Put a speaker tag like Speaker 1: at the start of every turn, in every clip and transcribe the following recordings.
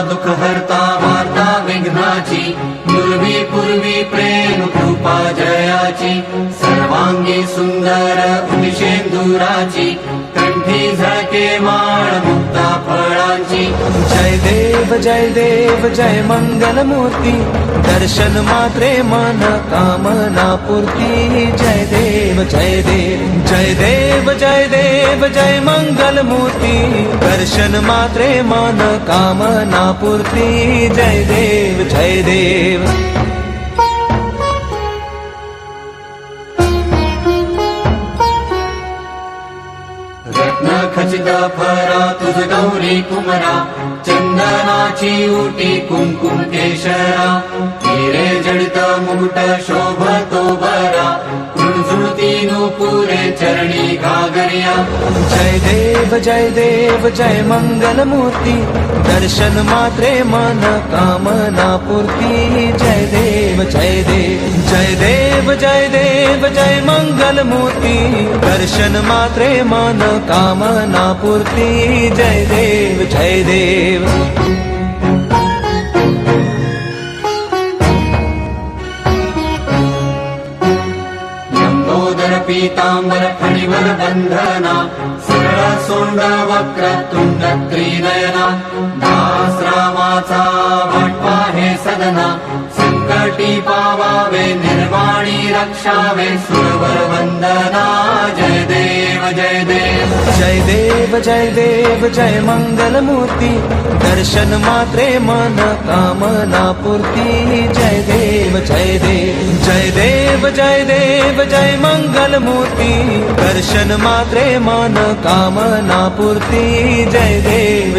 Speaker 1: दुःख हरता वार्ता विघ्नाची, पूर्वी पूर्वी प्रेम कृपा जयाची, सर्वांगी सुंदर उदिशेंदुराची, कंठी झळके माळ मुक्ता फळांची।
Speaker 2: जय देव जय मंगलमूर्ती, दर्शन मात्रे मन कामना पूर्ती। जय देव जय देव जय मंगलमूर्ती, दर्शन मात्रे मन कामना पूर्ती। जय देव
Speaker 1: रत्न खचित फरा तुझ गौरी कुमरा, चंदनाची उटी कुंकुम केशरा, हिरे जडित मुकुट शोभतो बरा, झुळझुळती नूपुरे चरणी घागरिया।
Speaker 2: जय देव जय मंगलमूर्ती, दर्शन मात्रे मन कामना पूर्ती। जय देव जय मंगलमूर्ती, दर्शन मात्रे मन कामना पूर्ती। जय देव
Speaker 1: लंबोदर पीतांबर फणिवर बंधना, सरळ सोंड वक्र तुंड त्रिनयना, दास रामाचा वाटपा हे सदना, संकटी पावावे निर्वाणी रक्षावे सुरवर वंदना। जय देव
Speaker 2: जय मंगलमूर्ती, दर्शन मात्रे मन कामना पूर्ती। जय देव जय मंगलमूर्ती, दर्शन मात्रे मन कामना पूर्ती। जय देव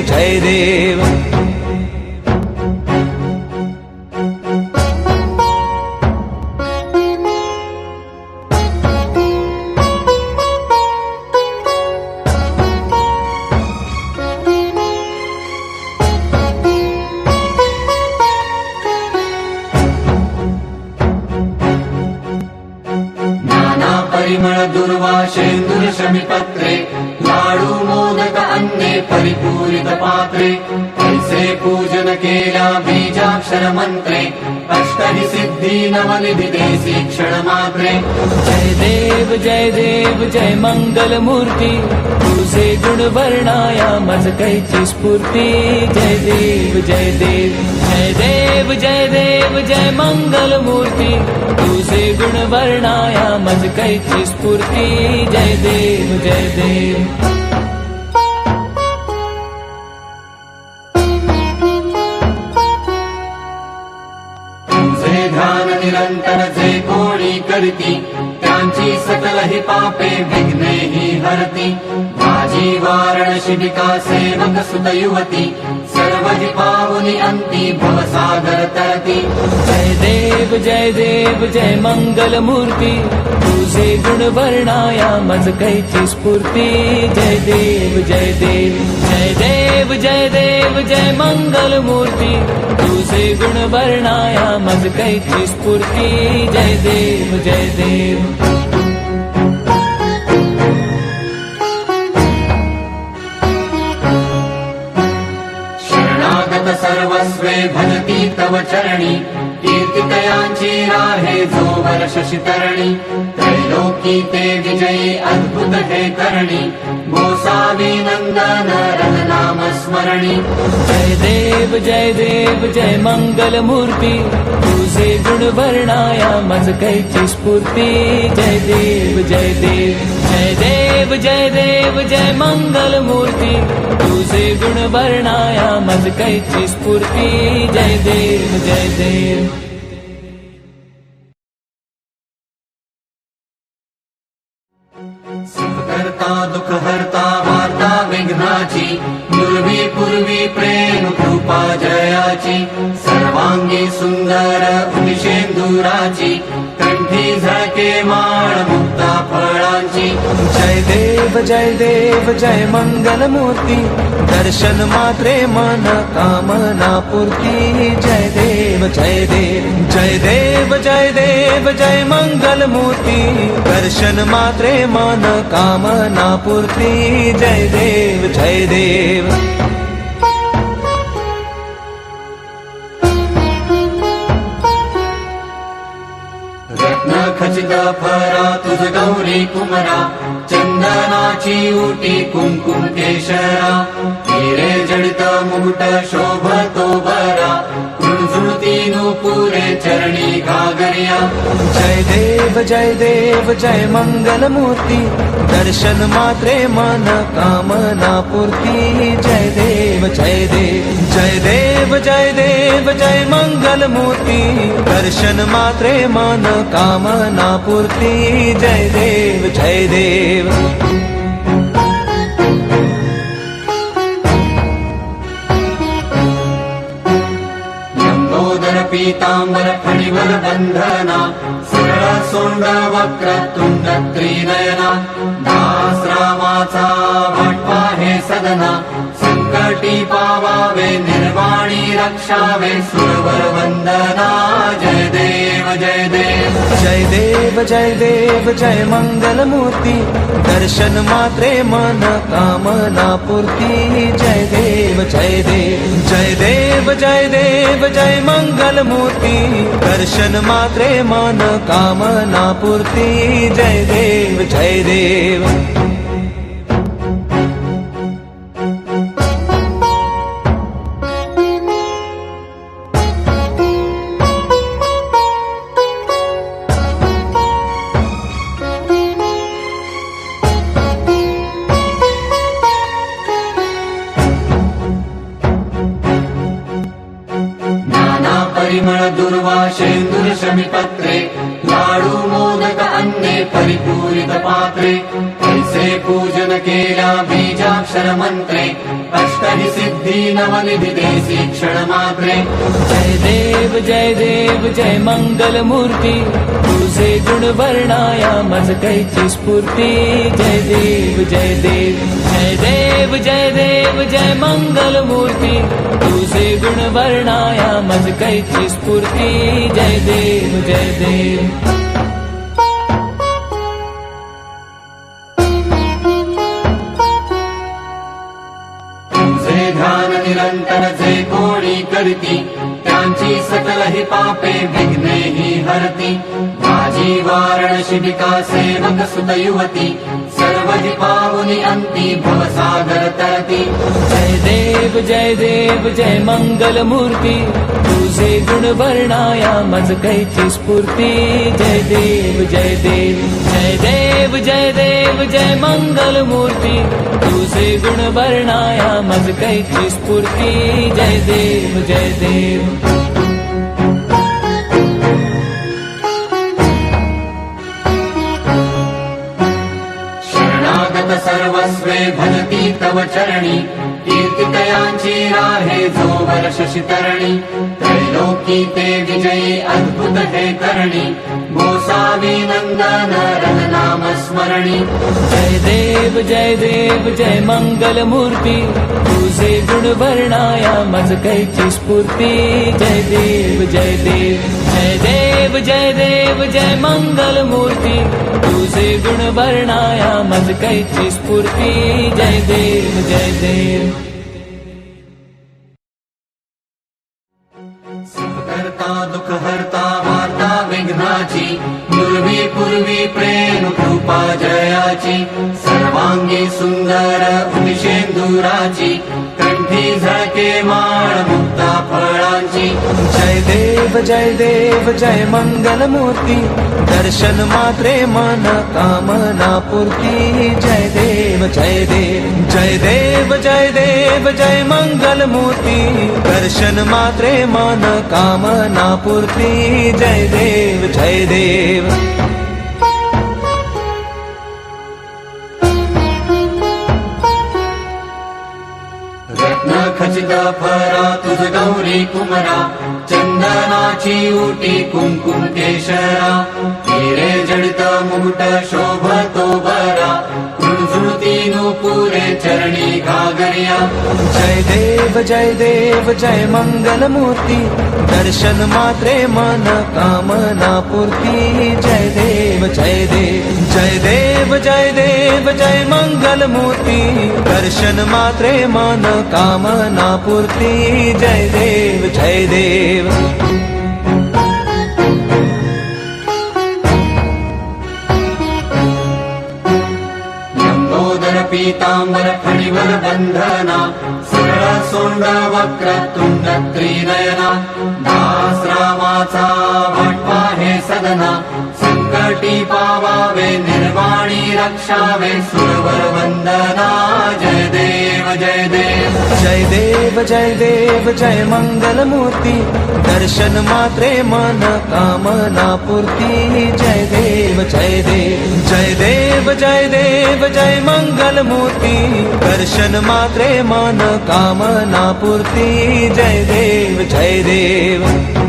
Speaker 1: परिमळ दुर्वाशेंदुर शमीपत्रे, लाडू मोदक अन्ने परिपूरित पात्रे, ऐसे पूजन केल्या बीजाक्षर मंत्रे, अष्टहि सिद्धी नवनिधि देसी क्षण मात्रे।
Speaker 2: जय देव जय मंगलमूर्ती, तुझे गुण वर्णाया मज कैची स्फूर्ती। जय देव जय मंगलमूर्ती, तुझे गुण वर्णाया मज कैची स्फूर्ती। जय देव
Speaker 1: तुझे ध्यान निरंतर जे कोणी करती, त्यांची सकल ही पापे विघ्ने ही हरती। माझी वारण शिबिका सेवक सुत युवती, सर्व ही पावनी अंती भवसागर तरती।
Speaker 2: जय देव जय मंगलमूर्ती, तुझे गुण वर्णाया मज कैची स्फूर्ती। जय देव जय मंगलमूर्ती, तुझे गुण वर्णाया मज कैची स्फूर्ती। जय देव
Speaker 1: शरणागत सर्वस्वे भजती तव चरणी, कीर्तितयांची राहे जो वर्ष शितरणी। त्रैलोकी ते विजयी अद्भुत हे करणी, गोसावी नंदन रघुनाम स्मरणी।
Speaker 2: जय देव जय मंगलमूर्ती, तुझे गुण वर्णाया मज कैची स्फूर्ती। जय देव जय मंगलमूर्ती, तुझे गुण वर्णाया मज कैची स्फूर्ती। जय देव
Speaker 1: सुख करता दुःख हरता वार्ता विघ्नाची, पूर्वी पूर्वी प्रेम कृपा जयाची, सर्वांगी सुंदर उदिशेंदुराची, कंठी झळके माळ मुक्ता फळांची।
Speaker 2: जय देव जय मंगलमूर्ती, दर्शन मात्रे मन कामना पूर्ती। जय देव जय मंगलमूर्ती, दर्शन मात्रे मन कामना पूर्ती। जय देव
Speaker 1: खचित फरा तुझ गौरी कुमरा चंदनाची उटी कुंकुम केशरा हिरे जडित मुकुट शोभतो बरा कृणझुळती नुपुरे चरणी घागरिया
Speaker 2: जय देव जय मंगल मूर्ती दर्शन मात्रे मन कामना पूर्ती जय देव जय देव जय मंगल मूर्ती दर्शन मात्रे मन कामना पूर्ती जय देव जय देव
Speaker 1: पीतांबर फणीवर बंधना सरळ सोंड वक्र तुंड त्रिनयना दास रामाचा वाटपा हे सदना संकटी पावावे निर्वाणी रक्षावे सुरवर वंदना जय देव जय देव
Speaker 2: जय मंगल मूर्ती दर्शन मात्रे मन कामना पूर्ती जय देव जय मंगल मूर्ती दर्शन मात्रे मन कामना पूर्ती जय देव
Speaker 1: परिमळ दुर्वाशेंदुर शमीपत्रे लाडू मोदक अन्ने परिपूरित पात्रे ऐसे पूजन केल्या बीजाक्षर मंत्रे अष्टहि सिद्धी नवनिधी देसी क्षण मात्रे
Speaker 3: जय देव जय मंगल मूर्ती तुझे गुण वर्णाया मज कैची स्फूर्ती जय देव जय मंगल मूर्ती तुझे गुण वर्णाया मज कैची स्फूर्ती जय देव
Speaker 1: तुझे ध्यान निरंतर जे कोणी करती त्यांची सकल ही पापे विघ्ने ही हरती माझी वारण शिबिका सेवक सुत युवती सर्व जी पावनी अंती भवसागर तरती
Speaker 3: जय देव जय मंगल मूर्ती तुझे गुण वर्णाया मज कैची स्फूर्ती जय देव जय मंगल मूर्ती तुझे गुण वर्णाया मज कैची स्फूर्ती जय देव
Speaker 1: शरणागत सर्वस्वे भजती तव चरणी कीर्तितयांची राहे जो वर्ष शितरणी त्रैलोकी ते विजयी अद्भुत हे करणी गोसावी नंदन रघुनाम स्मरणी
Speaker 3: जय देव जय मंगल मूर्ती तुझे गुण वर्णाया मज कैची स्फूर्ती जय देव जय मंगल मूर्ती तुझे गुण वर्णाया मज कैची स्फूर्ती जय देव
Speaker 1: सुखकर्ता दुःखहर्ता वार्ता विघ्नाची पूर्वी पूर्वी प्रेम कृपा जयाची सर्वांगी सुंदर उदिशेंदुराची कंठी झळके माळ मुक्ता फळांची
Speaker 2: जय देव जय मंगल मूर्ती दर्शन मात्रे मन कामना पूर्ती जय देव जय मंगल मूर्ती दर्शन मात्रे मन कामना पूर्ती जय देव
Speaker 1: रत्न खचित फरा तुझ गौरी कुमरा चंदनाची उटी कुंकुम केशरा हिरे जडित मुकुट शोभतो बरा कृणझुळती नुपुरे चरणी घागरिया
Speaker 2: जय देव जय मंगल मूर्ती दर्शन मात्रे मन कामना पूर्ती जय देव जय मंगल मूर्ती दर्शन मात्रे मन कामना पूर्ती जय देव
Speaker 1: पीतांबर फणीवर बंधना सरळ सोंड वक्रतुंड त्रिनयना दास रामाचा वाटपा हे सदना संकटी पावावे निर्वाणी रक्षावे सुरवर वंदना जय देव जय देव
Speaker 2: जय देव जय देव जय मंगल मूर्ती दर्शन मात्रे मन कामना पूर्ती जय देव जय देव जय देव जय देव जय मंगल मूर्ती दर्शन मात्रे मन कामना पूर्ती जय देव जय देव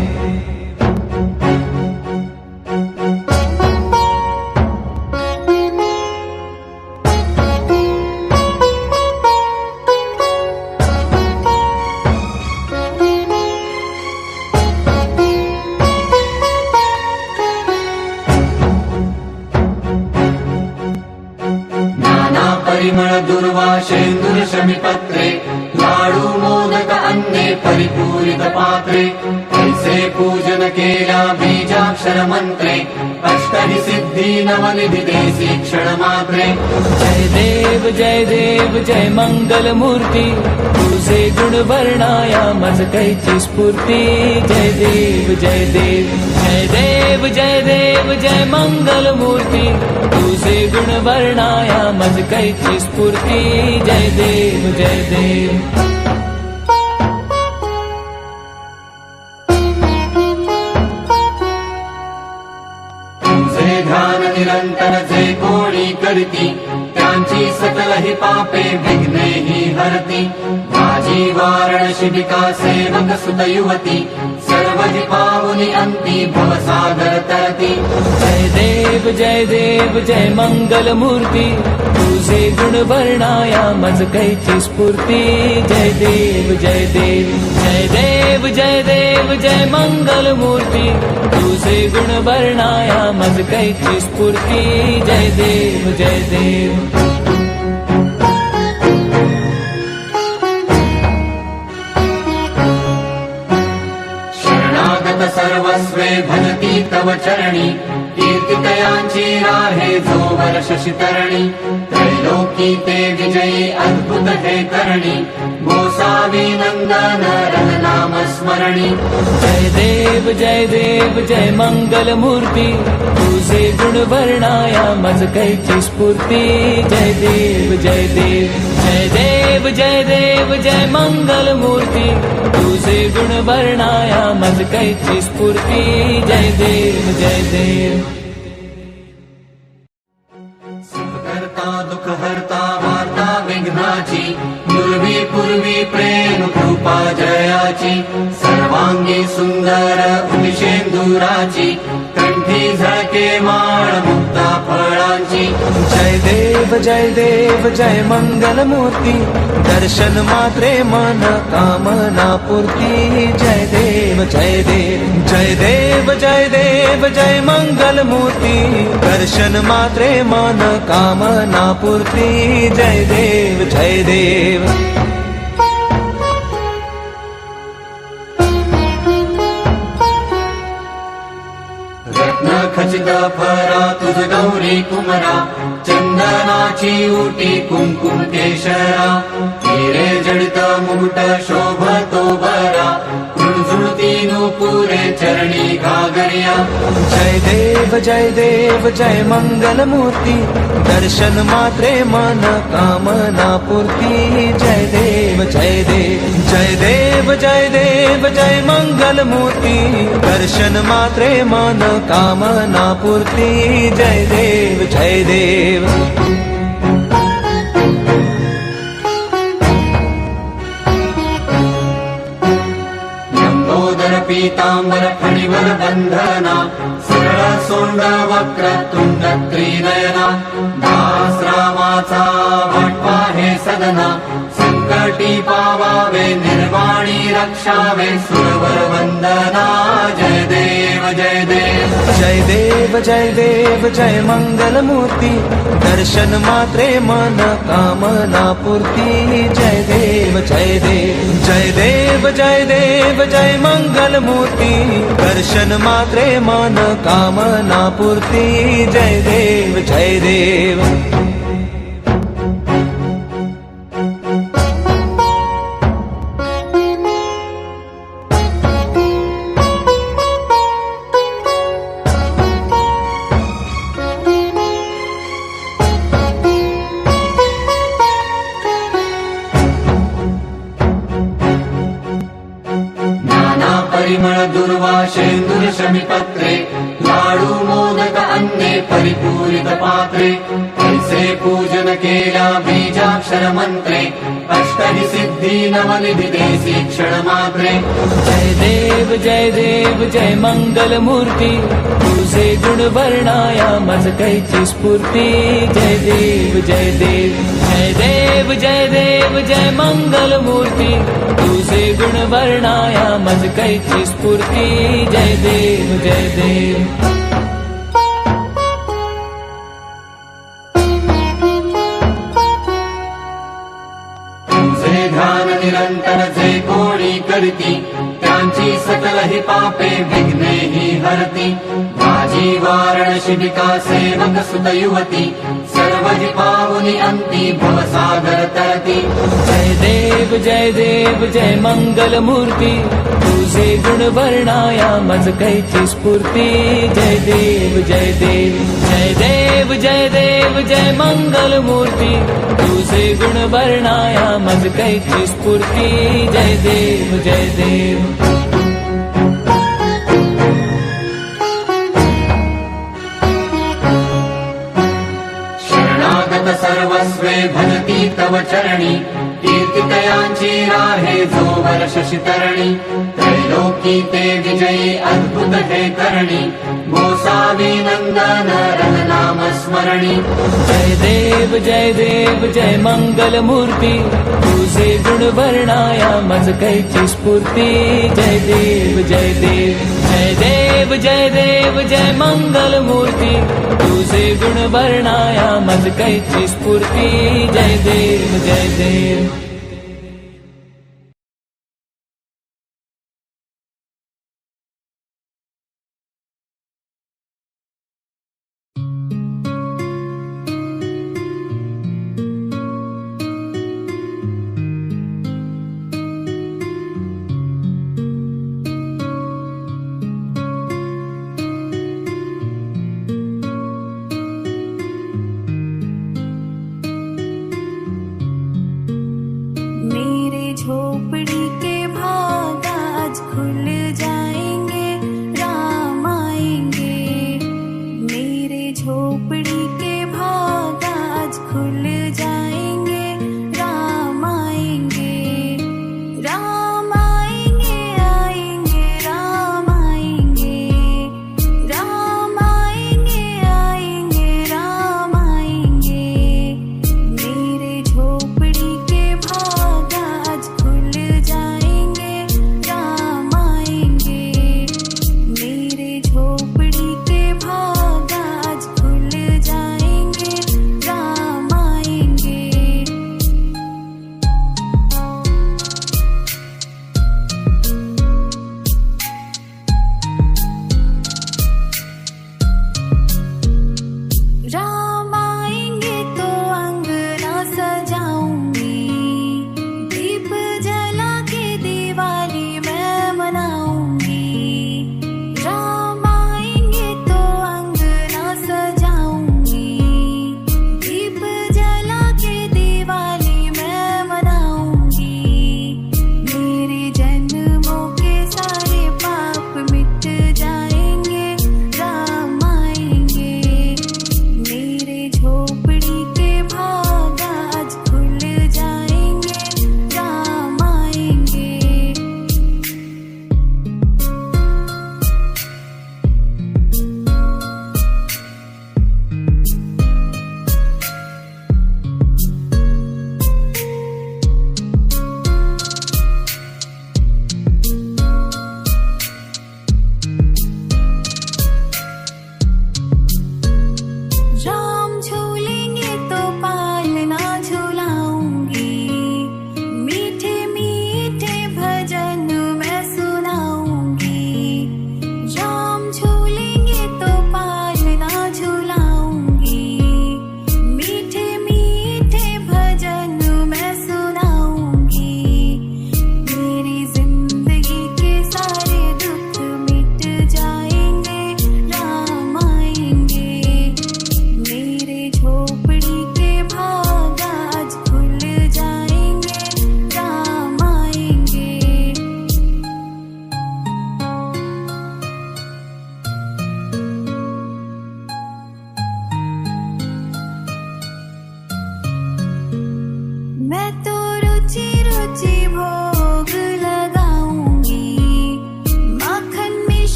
Speaker 1: परिमळ दुर्वाशेंदुर शमीपत्रे लाडू मोदक अन्ने परिपूरित पात्रे ऐसे पूजन केल्या बीजाक्षर मंत्रे अष्टहि सिद्धी नवनिधी देसी क्षण मात्रे
Speaker 3: जय देव जय मंगल मूर्ती तुझे गुण वर्णाया मज कैची स्फूर्ती जय देव जय देव जय देव जय देव जय मंगल मूर्ती तुझे गुण वर्णाया मज कैची स्फूर्ती जय देव जय देव
Speaker 1: ध्यान निरंतर जे कोणी करीती त्यांची सकल ही पापे विघ्ने ही हरती माझी वारण शिबिका सेवक सुत युवती सर्व ही पावनी अंती भवसागर तरती
Speaker 3: जय देव जय मंगल मूर्ती तुझे गुण वर्णाया मज कैची स्फूर्ती जय देव जय देव जय देव जय देव जय मंगल मूर्ती तुझे गुण वर्णाया मज कैची स्फूर्ती जय देव जय देव
Speaker 1: सर्वस्वे भजती तव चरणी कीर्तितयांची राहे जो वर्ष शितरणी त्रैलोकी ते विजयी अद्भुत हे करणी गोसावी नंदन रघुनाम स्मरणी
Speaker 3: जय देव जय मंगल मूर्ती तुझे गुण वर्णाया मज कैची स्फूर्ती जय देव जय देव जय देव जय देव जय मंगल मूर्ती तुझे गुण वर्णाया मज कैची स्फूर्ती जय देव जय देव
Speaker 1: सुखकर्ता दुःखहर्ता वार्ता विघ्नाची पूर्वी पूर्वी प्रेम कृपा जयाची सर्वांगी सुंदर उदिशेंदुराची कंठी झळके माळ मुक्ता फळांची
Speaker 2: जय देव जय मंगल मूर्ती दर्शन मात्रे मन कामना पूर्ती जय देव जय देव जय देव जय देव जय मंगल मूर्ती दर्शन मात्रे मन कामना पूर्ती जय देव जय देव
Speaker 1: रत्न खचित फरा तुझ गौरी कुमरा चंदनाची उटी कुंकुम केशरा हिरे जडित मुकुट शोभतो बरा झुळझुळती नूपुरे चरणी घागरिया
Speaker 2: जय देव जय मंगल मूर्ती दर्शन मात्रे मन कामना पूर्ती जय देव जय देव जय देव जय देव जय मंगल मूर्ती दर्शन मात्रे मन कामना पूर्ती जय देव जय देव
Speaker 1: पीतांबर फणीवर बंधना सरळ सोंड वक्रतुंड त्रिनयना दास रामाचा वाटपा हे सदना संकटी पावावे निर्वाणी रक्षावे सुरवर वंदना जय देव जय देव
Speaker 2: जय देव जय देव जय मंगल मूर्ती दर्शन मात्रे मन कामना पूर्ती जय देव जय देव जय देव जय देव जय मंगल मूर्ती दर्शन मात्रे मन कामना पूर्ती जय देव जय देव
Speaker 1: परिमळ दुर्वाशेंदुर शमीपत्रे लाडू मोदक अन्ने परिपूरित पात्रे ऐसे पूजन केल्या बीजाक्षर मंत्रे अष्टहि सिद्धी नवनिधि देसी क्षण मात्रे
Speaker 3: जय देव जय मंगल मूर्ती तुझे गुण वर्णाया मज कैची स्फूर्ती जय देव जय देव जय देव जय देव जय मंगल मूर्ती तुझे गुण वर्णाया मज कैची स्फूर्ती जय देव जय देव
Speaker 1: तुझे ध्यान निरंतर जे कोणी करती त्यांची सकल ही पापे विघ्ने ही हरती माझी वारण शिबिका सेवक सुत युवती सर्व ही पावनी अंती भवसागर तरती
Speaker 3: जय देव जय मंगल मूर्ती तुझे गुण वर्णाया मज कैची स्फूर्ती जय देव जय देव जय देव जय देव जय मंगल मूर्ती तुझे गुण वर्णाया मज कैची स्फूर्ती जय देव जय देव
Speaker 1: सर्वस्वे भजती तव चरणी कीर्तितयांची राहे जो वर्ष शितरणी त्रैलोकी ते विजयी अद्भुत हे करणी गोसावी नंदन रघुनाम स्मरणी
Speaker 3: जय देव जय मंगल मूर्ती तुझे गुण वर्णाया मज कैची स्फूर्ती जय देव जय देव जय देव जय देव जय मंगल मूर्ती तुझे गुण वर्णाया मज कैची स्फूर्ती जय देव जय देव